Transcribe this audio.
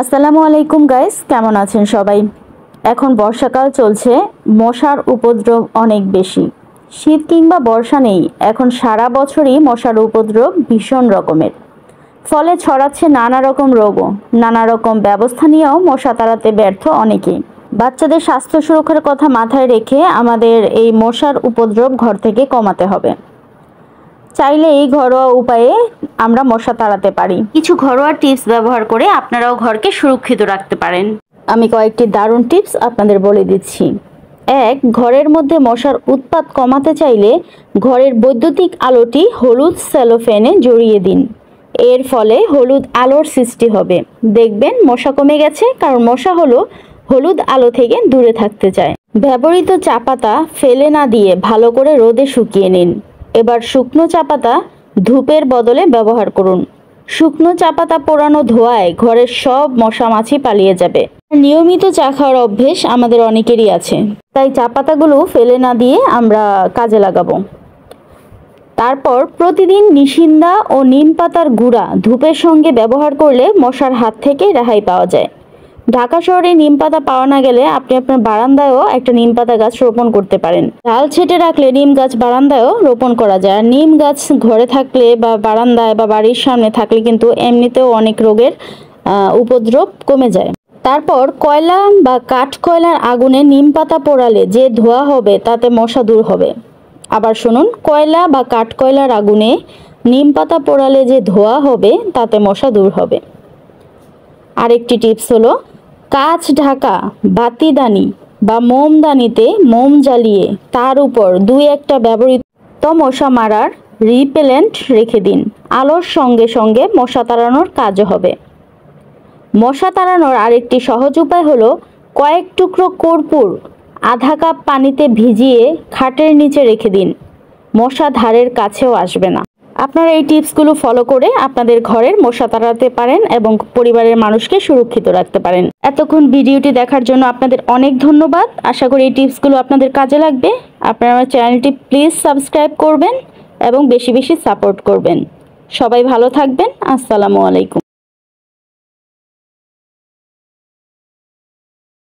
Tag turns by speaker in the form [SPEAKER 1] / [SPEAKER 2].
[SPEAKER 1] আসসালামু আলাইকুম গাইস, কেমন আছেন সবাই? এখন বর্ষাকাল চলছে, মশার উপদ্রব অনেক বেশি। শীত কিংবা বর্ষা নেই, এখন সারা বছরই মশার উপদ্রব ভীষণ রকমের। ফলে ছড়াচ্ছে নানা রকম রোগও। নানা রকম ব্যবস্থা নিয়েও মশা তাড়াতে ব্যর্থ অনেকেই। বাচ্চাদের স্বাস্থ্য সুরক্ষার কথা মাথায় রেখে আমাদের এই মশার উপদ্রব ঘর থেকে কমাতে হবে। চাইলে এই ঘরোয়া উপায়ে আমরা মশা তাড়াতে পারি। কিছু ঘরোয়া টিপস ব্যবহার করে আপনারাও ঘরকে সুরক্ষিত রাখতে পারেন। আমি কয়েকটি দারুণ টিপস আপনাদের বলে দিচ্ছি। 1. ঘরের মধ্যে মশার উৎপাত কমাতে চাইলে ঘরের বৈদ্যুতিক আলোটি হলুদ সেলোফেনে জড়িয়ে দিন। এর ফলে হলুদ আলোর সৃষ্টি হবে। দেখবেন মশা কমে গেছে, কারণ মশা হলো হলুদ আলো থেকে দূরে থাকতে চায়। ব্যবহৃত চা পাতা ফেলে না দিয়ে ভালো করে রোদে শুকিয়ে নিন। এবার শুকনো চা পাতা ধূপের বদলে ব্যবহার করুন। শুকনো চা পাতা পোড়ানো ধোঁয়ায় ঘরের সব মশা মাছি পালিয়ে যাবে। নিয়মিত চা খাওয়ার অভ্যেস আমাদের অনেকেরই আছে, তাই চা পাতাগুলো ফেলে না দিয়ে আমরা কাজে লাগাবো। তারপর প্রতিদিন নিশিন্দা ও নিম পাতার গুঁড়া ধূপের সঙ্গে ব্যবহার করলে মশার হাত থেকে রেহাই পাওয়া যায়। ঢাকা শহরে নিম পাতা পাওয়া না গেলে আপনি আপনার বারান্দায়ও একটা নিম পাতা গাছ রোপণ করতে পারেন। ডাল ছেঁটে রাখলে নিম গাছ বারান্দায়ও রোপণ করা যায়। আর নিম গাছ ঘরে থাকলে বা বারান্দায় বা বাড়ির সামনে থাকলে কিন্তু এমনিতেও অনেক রোগের উপদ্রব কমে যায়। তারপর কয়লা বা কাঠ কয়লার আগুনে নিম পাতা পোড়ালে যে ধোঁয়া হবে তাতে মশা দূর হবে। আবার শুনুন, কয়লা বা কাঠ কয়লার আগুনে নিম পাতা পোড়ালে যে ধোঁয়া হবে তাতে মশা দূর হবে। আরেকটি টিপস হলো, কাঁচ ঢাকা বাতিদানি বা মোমদানিতে মোম জ্বালিয়ে তার উপর 2-1টা ব্যবহৃত মশা মারার রিপেলেন্ট রেখে দিন। আলোর সঙ্গে সঙ্গে মশা তাড়ানোর কাজও হবে। মশা তাড়ানোর আরেকটি সহজ উপায় হলো, কয়েক টুকরো কর্পূর আধা কাপ পানিতে ভিজিয়ে খাটের নিচে রেখে দিন। মশা ধারের কাছেও আসবে না। আপনারা এই টিপসগুলো ফলো করে আপনাদের ঘরের মশা তাড়াতে পারেন এবং পরিবারের মানুষকে সুরক্ষিত রাখতে পারেন। এতক্ষণ ভিডিওটি দেখার জন্য আপনাদের অনেক ধন্যবাদ। আশা করি এই টিপসগুলো আপনাদের কাজে লাগবে। আপনারা আমার চ্যানেলটি প্লিজ সাবস্ক্রাইব করবেন এবং বেশি বেশি সাপোর্ট করবেন। সবাই ভালো থাকবেন। আসসালামু আলাইকুম।